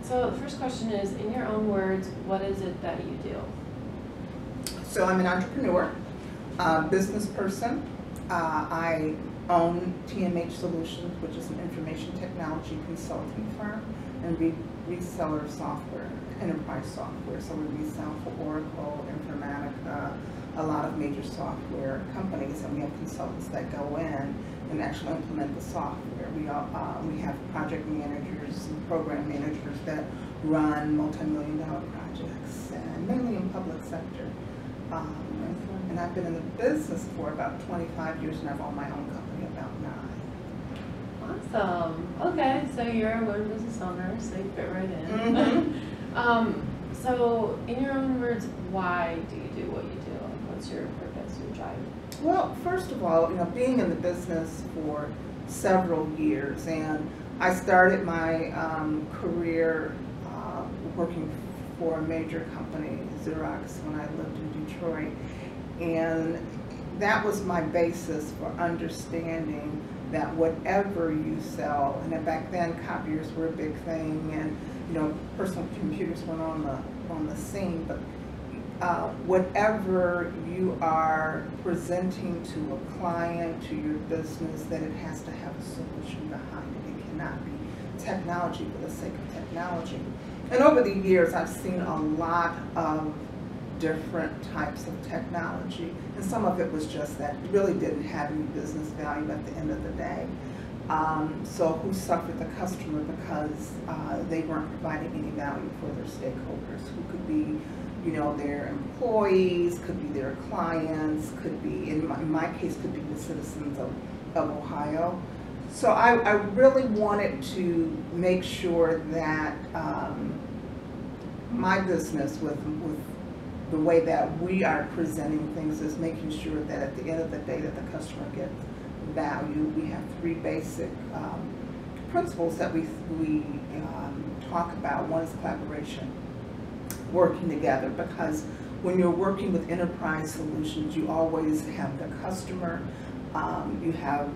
So the first question is, in your own words, what is it that you do? So I'm an entrepreneur, business person. I own TMH Solutions, which is an information technology consulting firm, and reseller software, enterprise software. So we resell for Oracle, Informatica, a lot of major software companies, and we have consultants that go in and actually implement the software. We have project managers and program managers that run multi-million-dollar projects, and mainly in public sector. And I've been in the business for about 25 years, and I've owned my own company about 9. Awesome. Okay, so you're a women business owner, so you fit right in. Mm-hmm. So, in your own words, why do you do what you do? What's your purpose, your drive? Well, first of all, being in the business for several years, and I started my career working for a major company, Xerox, when I lived in Detroit, and that was my basis for understanding that whatever you sell, and then back then copiers were a big thing, and personal computers weren't on the scene, but whatever you are presenting to a client, to your business, that it has to have a solution behind it. It cannot be technology for the sake of technology. And over the years, I've seen a lot of different types of technology, and some of it was just that it really didn't have any business value at the end of the day. So who suffered? The customer, because they weren't providing any value for their stakeholders, who could be their employees, could be their clients, could be, in my case, could be the citizens of Ohio. So I really wanted to make sure that my business, with the way that we are presenting things, is making sure that at the end of the day that the customer gets value. We have 3 basic principles that we talk about. One is collaboration, working together, because when you're working with enterprise solutions, you always have the customer, you have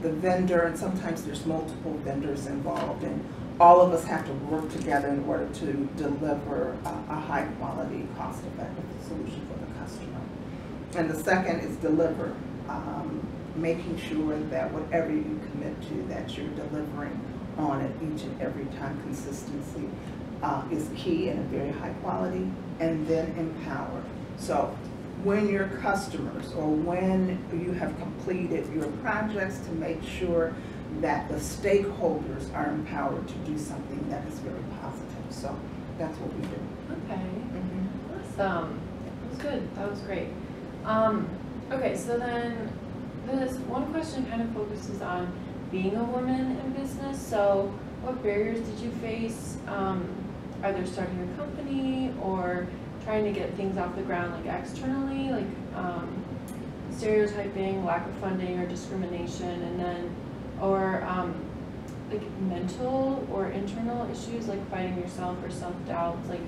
the vendor, and sometimes there's multiple vendors involved, and all of us have to work together in order to deliver a high quality, cost effective solution for the customer. And the second is deliver, making sure that whatever you commit to, that you're delivering on it each and every time. Consistency is key, and a very high quality. And then empower. So when your customers, or when you have completed your projects, to make sure that the stakeholders are empowered to do something that is very positive. So that's what we do. Okay. Mm-hmm. Awesome. That was good. That was great. Okay, so then this one question kind of focuses on being a woman in business. So what barriers did you face, either starting your company or trying to get things off the ground, like externally, like stereotyping, lack of funding, or discrimination, and then, or like mental or internal issues, like fighting yourself or self-doubts? Like,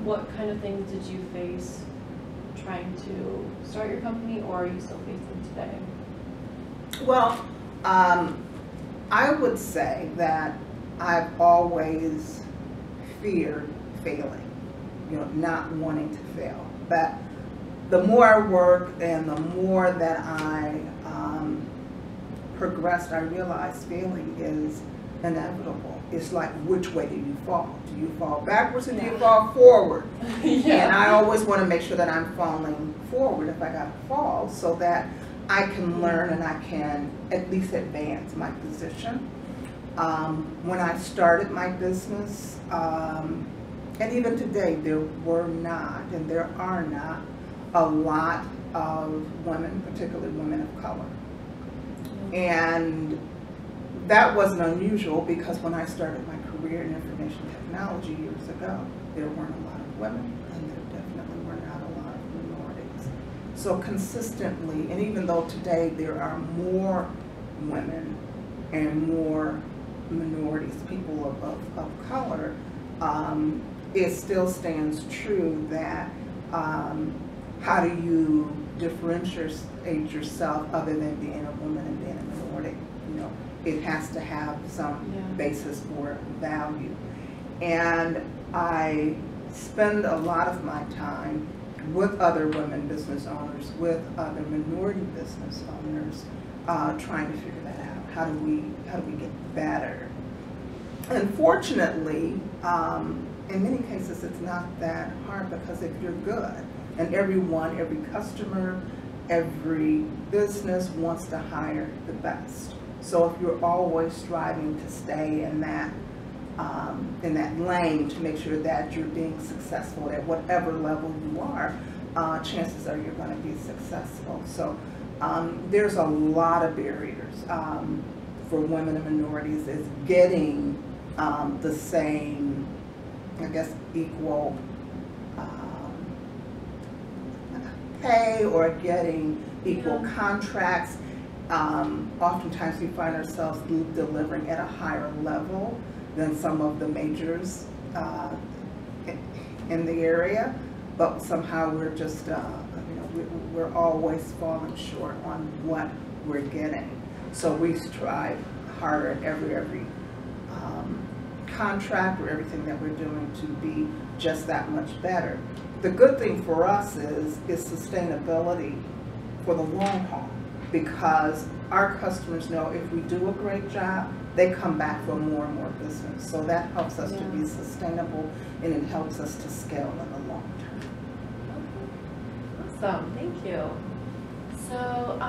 what kind of things did you face trying to start your company, or are you still facing today? Well, I would say that I've always feared failing, not wanting to fail. But the more I worked and the more that I progressed, I realized failing is inevitable. It's like, which way do you fall? Do you fall backwards, or do you fall forward? Yeah. And I always want to make sure that I'm falling forward if I got to fall, so that I can learn and I can at least advance my position. When I started my business, and even today, there were not, and there are not, a lot of women, particularly women of color. And that wasn't unusual, because when I started my career in information technology years ago, there weren't a lot of women, and there definitely were not a lot of minorities. So consistently, and even though today there are more women and more minorities, people of color, it still stands true that how do you differentiate yourself other than being a woman and being a minority? It has to have some basis for value. And I spend a lot of my time with other women business owners, with other minority business owners, trying to figure that out. How do we get better? Unfortunately, in many cases, it's not that hard, because if you're good, and every customer, every business wants to hire the best. So if you're always striving to stay in that lane to make sure that you're being successful at whatever level you are, chances are you're going to be successful. So there's a lot of barriers for women and minorities, is getting the same, I guess, equal pay, or getting equal contracts. Oftentimes we find ourselves delivering at a higher level than some of the majors in the area, but somehow we're just, we're always falling short on what we're getting. So we strive harder at every contract or everything that we're doing to be just that much better. The good thing for us is sustainability for the long haul, because our customers know if we do a great job, they come back for more and more business. So that helps us to be sustainable, and it helps us to scale in the long term. Okay. Awesome, thank you. So,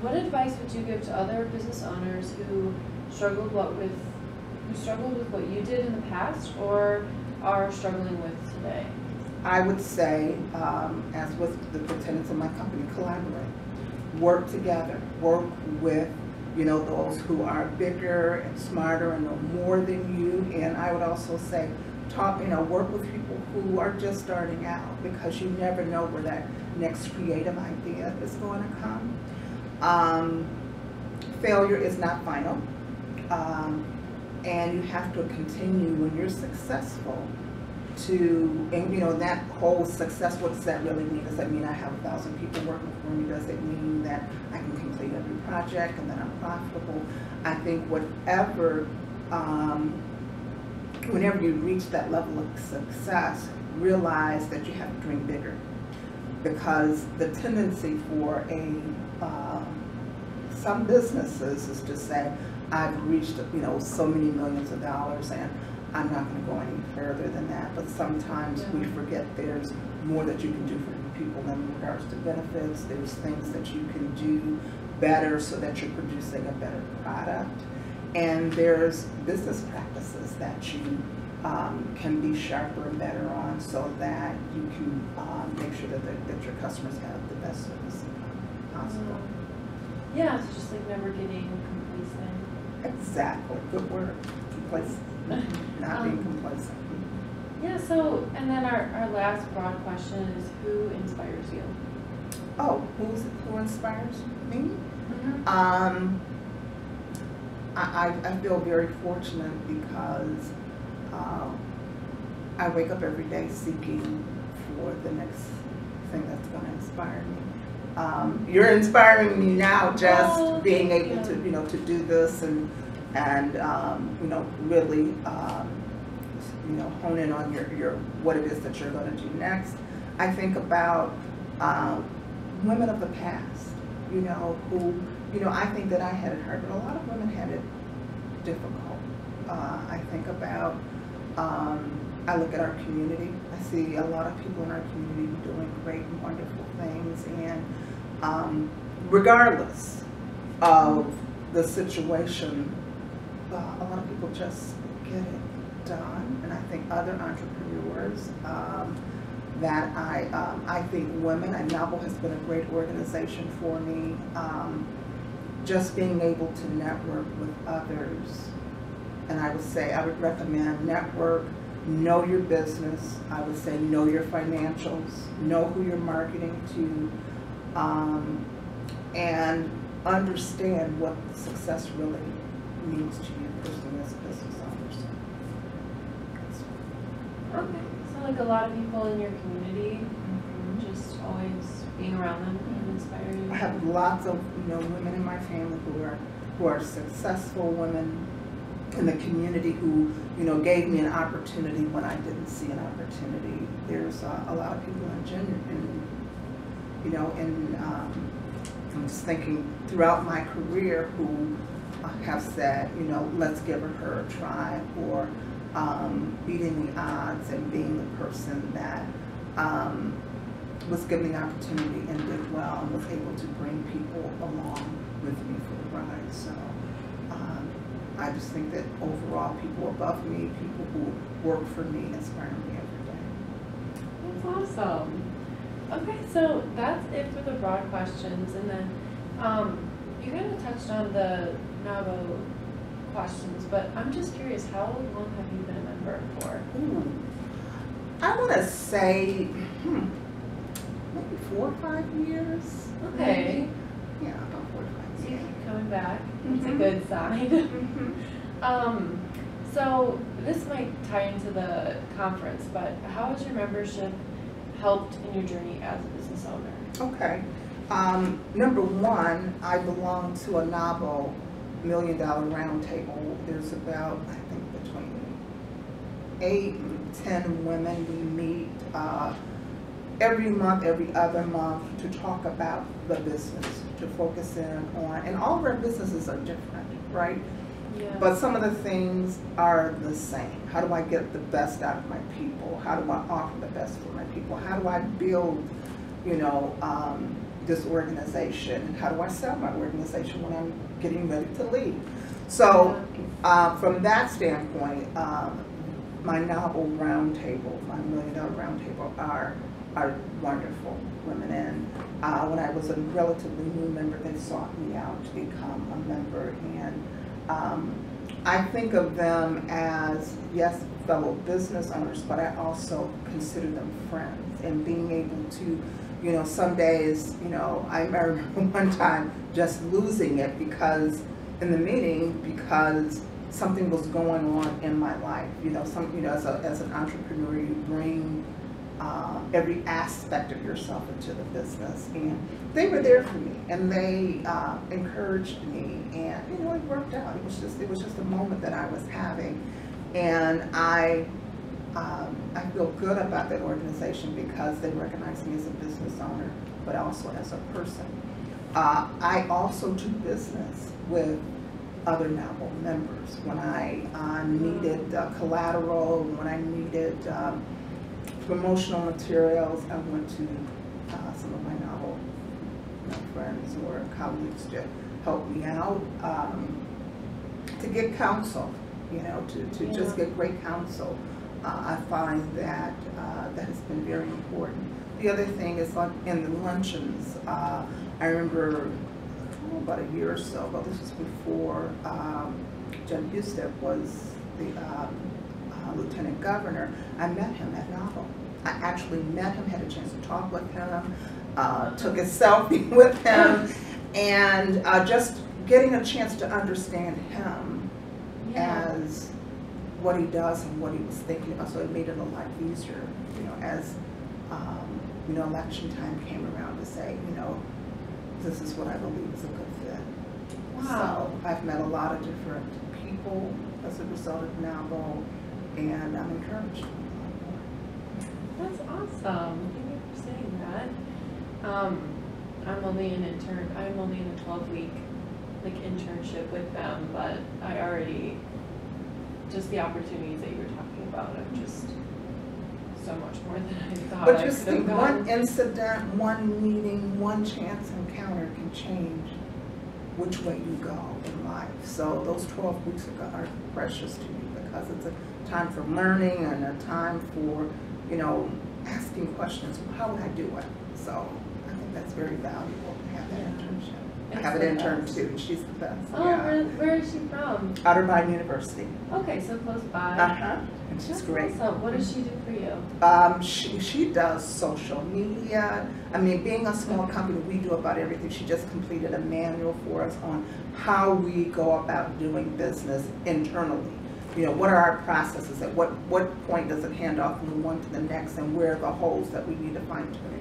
what advice would you give to other business owners who struggled with what you did in the past, or are struggling with today? I would say, as with the tenants of my company, collaborate. Work together. Work with, those who are bigger and smarter and know more than you. And I would also say, work with people who are just starting out, because you never know where that next creative idea is going to come. Failure is not final. And you have to continue when you're successful and that whole success, what does that really mean? Does that mean I have 1,000 people working for me? Does it mean that I can complete every project and that I'm profitable? I think whenever you reach that level of success, realize that you have to dream bigger, because the tendency for some businesses is to say, I've reached so many millions of dollars and I'm not going to go any further than that. But sometimes we forget there's more that you can do for people in regards to benefits. There's things that you can do better so that you're producing a better product. And there's business practices that you can be sharper and better on, so that you can make sure that your customers have the best service possible. Yeah, it's just like never getting complacent. Exactly. Good word. Complacent. Not being complacent. Yeah, so, and then our last broad question is, who inspires you? Oh, who inspires me? Mm-hmm. I feel very fortunate, because I wake up every day seeking for the next thing that's going to inspire me. You're inspiring me now, just being able to, to do this and really, hone in on your what it is that you're going to do next. I think about women of the past, who, I think that I had it hard, but a lot of women had it difficult. I think about, I look at our community. I see a lot of people in our community doing great and wonderful things, and regardless of the situation, a lot of people just get it done. And I think other entrepreneurs that I think women, and NAWBO has been a great organization for me, just being able to network with others. And I would say, I would recommend network, know your business. I would say know your financials, know who you're marketing to, and understand what success really means to you personally as a business owner. Okay, so like a lot of people in your community, just always being around them and inspiring you. I have lots of women in my family who are successful women in the community who gave me an opportunity when I didn't see an opportunity. There's a lot of people I'm just thinking throughout my career who have said, let's give her a try, or beating the odds and being the person that was given the opportunity and did well and was able to bring people along with me for the ride. So I just think that overall, people above me, people who work for me, inspire me every day. That's awesome. Okay, so that's it for the broad questions, and then you kind of touched on the NAWBO questions, but I'm just curious, how long have you been a member for? I want to say maybe 4 or 5 years. Okay. Maybe. Yeah, about 4 or 5 years. So you keep coming back. It's a good sign. So this might tie into the conference, but how has your membership helped in your journey as a business owner? Okay. Number one, I belong to a NAWBO $1 Million Roundtable. There's about, I think, between 8 and 10 women. We meet every month, every other month, to talk about the business, to focus in on, and all of our businesses are different, right? Yeah. But some of the things are the same. How do I get the best out of my people? How do I offer the best for my people? How do I build, this organization? How do I sell my organization when I'm getting ready to leave? So from that standpoint, my NAWBO Roundtable, my $1 Million Roundtable are wonderful women. And when I was a relatively new member, they sought me out to become a member. And I think of them as, yes, fellow business owners, but I also consider them friends. And being able to, some days, I remember one time just losing it because in the meeting, because something was going on in my life. As an entrepreneur, you bring every aspect of yourself into the business, and they were there for me, and they encouraged me, and it worked out. It was just a moment that I was having, and I feel good about that organization because they recognize me as a business owner, but also as a person. I also do business with other NAWBO members when I needed collateral, when I needed promotional materials. I went to some of my NAWBO friends or colleagues to help me out, to get counsel, to just get great counsel. I find that that has been very important. The other thing is in the luncheons. I remember about a year or so, but this was before Jen Husted was the lieutenant governor. I met him at NAWBO. I actually met him, had a chance to talk with him, took a selfie with him, and just getting a chance to understand him as what he does and what he was thinking about. So it made it a lot easier, as election time came around, to say, this is what I believe is a good fit. Wow. So I've met a lot of different people as a result of NAWBO, and I'm encouraged. That's awesome. Thank you for saying that. I'm only an intern. I'm only in a 12-week internship with them, but I already, just the opportunities that you were talking about, I'm just so much more than I thought. But just think, one incident, one meeting, one chance encounter can change which way you go in life. So those 12 weeks are precious to me because it's a time for learning and a time for, asking questions. How would I do it? So I think that's very valuable to have that internship. I have an intern too, and she's the best. Oh, yeah. Where is she from? Otterbein University. Okay, so close by. And she's great. Awesome. What does she do for you? She does social media. I mean, being a small company, we do about everything. She just completed a manual for us on how we go about doing business internally. What are our processes? At what point does it hand off from one to the next, and where are the holes that we need to fine tune?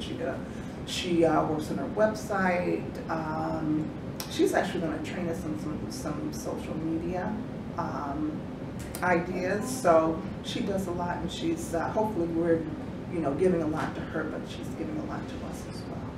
She works on her website. She's actually going to train us on some social media. ideas. So she does a lot, and she's hopefully we're giving a lot to her, but she's giving a lot to us as well.